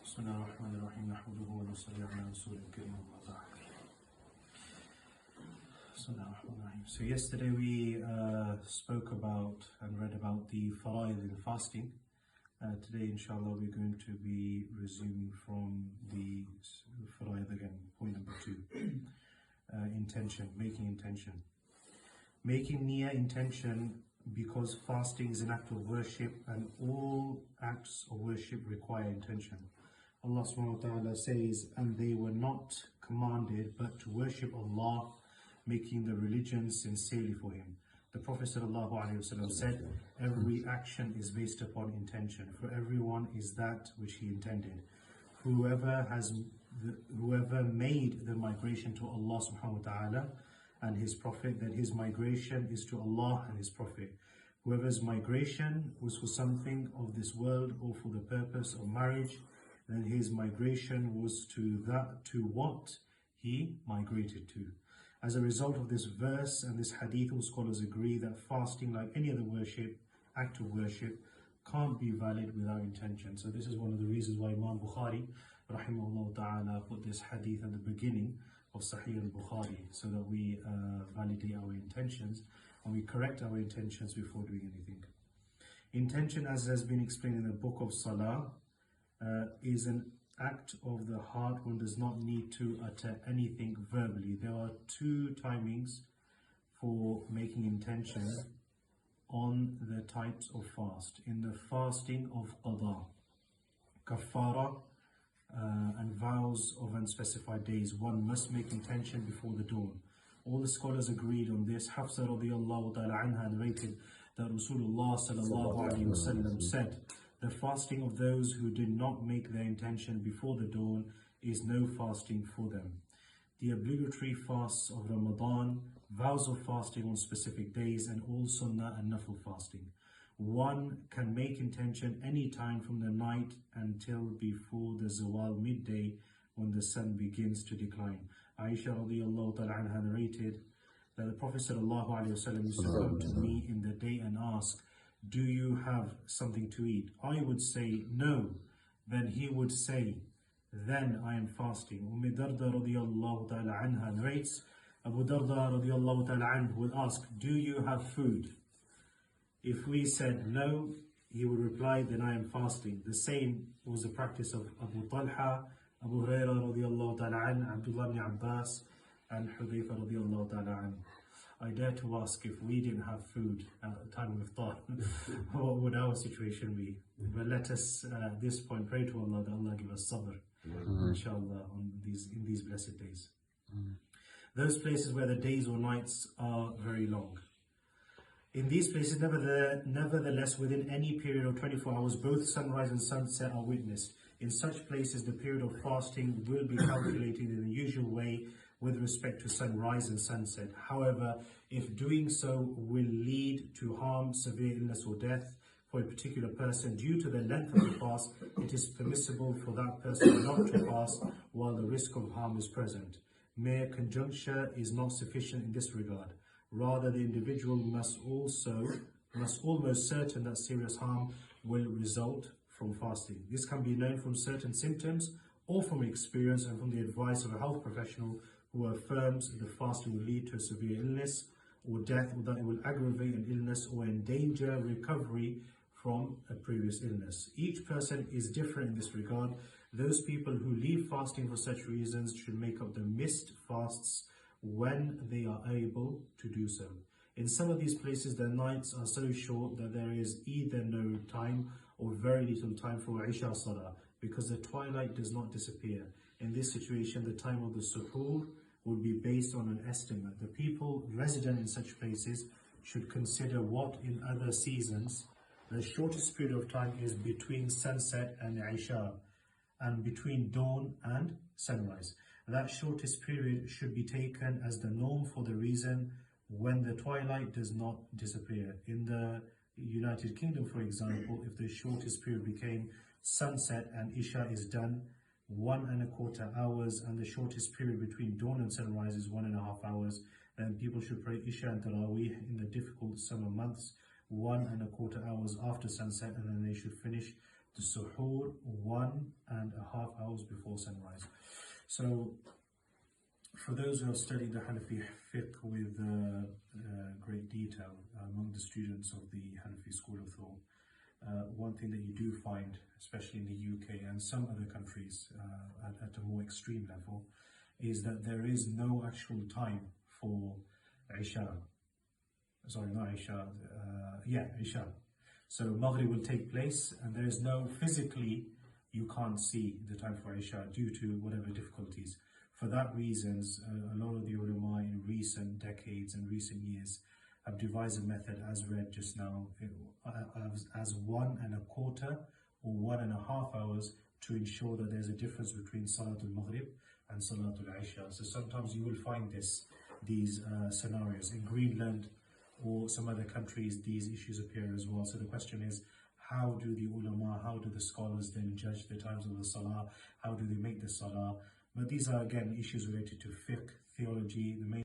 بسم الله الرحمن الرحيم نحمده ونصلي على رسوله الكريم أما بعد. بسم الله الرحمن الرحيم. So yesterday we spoke about and read about the fara'id in fasting. Today inshallah we're going to be resuming from the fara'id again, point number 2. Intention, making intention. Making niyyah intention, because fasting is an act of worship and all acts of worship require intention. Allah subhanahu wa ta'ala says, and they were not commanded but to worship Allah, making the religion sincerely for Him. The Prophet sallallahu alaihi wasallam said, every action is based upon intention. For everyone is that which he intended. Whoever made the migration to Allah subhanahu wa ta'ala and His Prophet, then his migration is to Allah and His Prophet. Whoever's migration was for something of this world or for the purpose of marriage, then his migration was to what he migrated to. As a result of this verse and this hadith, all scholars agree that fasting, like any other act of worship, can't be valid without intention. So this is one of the reasons why Imam Bukhari rahimahullah ta'ala put this hadith at the beginning of Sahih al-Bukhari, so that we validate our intentions and we correct our intentions before doing anything. Intention, as has been explained in the book of Salah, is an act of the heart. One does not need to utter anything verbally. There are 2 timings for making intention on the types of fast. In the fasting of qada, kafara, and vows of unspecified days, one must make intention before the dawn. All the scholars agreed on this. Hafsa radiyallahu ta'ala anha narrated that Rasulullah sallallahu alayhi wasallam said, the fasting of those who did not make their intention before the dawn is no fasting for them. The obligatory fasts of Ramadan, vows of fasting on specific days, and all sunnah and nafil fasting. One can make intention any time from the night until before the zawal midday, when the sun begins to decline. Aisha radiyallahu ta'ala anha narrated that the Prophet sallallahu alaihi wasallam used to come to me in the day and ask, do you have something to eat? I would say, no. Then he would say, then I am fasting. Darda radiyallahu ta'ala anha narrates, Abu Darda radiyallahu ta'ala anhu would ask, do you have food? If we said no, he would reply, then I am fasting. The same was the practice of Abu Talha, Abu Hurairah radiyallahu ta'ala anhu, Abdullah ibn Abbas, and Hudayfa radiyallahu ta'ala anhu. I dare to ask, if we didn't have food at the time of iftar, what would our situation be? But let us at this point pray to Allah that Allah give us sabr, inshallah, in these blessed days. Those places where the days or nights are very long. In these places, nevertheless, within any period of 24 hours, both sunrise and sunset are witnessed. In such places, the period of fasting will be calculated in the usual way with respect to sunrise and sunset. However, if doing so will lead to harm, severe illness or death for a particular person due to the length of the fast, it is permissible for that person not to fast while the risk of harm is present. Mere conjuncture is not sufficient in this regard. Rather, the individual must almost certain that serious harm will result from fasting. This can be known from certain symptoms or from experience and from the advice of a health professional who affirms the fasting will lead to a severe illness or death, or that it will aggravate an illness or endanger recovery from a previous illness. Each person is different in this regard. Those people who leave fasting for such reasons should make up the missed fasts when they are able to do so. In some of these places, the nights are so short that there is either no time or very little time for Isha Salah, because the twilight does not disappear. In this situation, the time of the suhoor would be based on an estimate. The people resident in such places should consider what in other seasons the shortest period of time is between sunset and Isha, and between dawn and sunrise. That shortest period should be taken as the norm for the reason when the twilight does not disappear. In the United Kingdom, for example, if the shortest period became sunset and Isha is done 1¼ hours, and the shortest period between dawn and sunrise is 1½ hours, then people should pray Isha and Taraweeh in the difficult summer months 1¼ hours after sunset, and then they should finish the suhoor 1.5 hours before sunrise. So for those who have studied the Hanafi fiqh with great detail among the students of the Hanafi school of thought, one thing that you do find, especially in the UK and some other countries at a more extreme level, is that there is no actual time for Isha. Sorry, not Isha. Isha. So Maghrib will take place and there is no, physically, you can't see the time for Isha due to whatever difficulties. For that reasons, a lot of the ulama in recent decades and recent years have devised a method as read just now as 1.25 or 1.5 hours to ensure that there's a difference between Salatul Maghrib and Salatul Isha. So sometimes you will find these scenarios in Greenland or some other countries. These issues appear as well. So the question is, how do the ulama, how do the scholars then judge the times of the salah? How do they make the salah? But these are again issues related to fiqh, theology. The main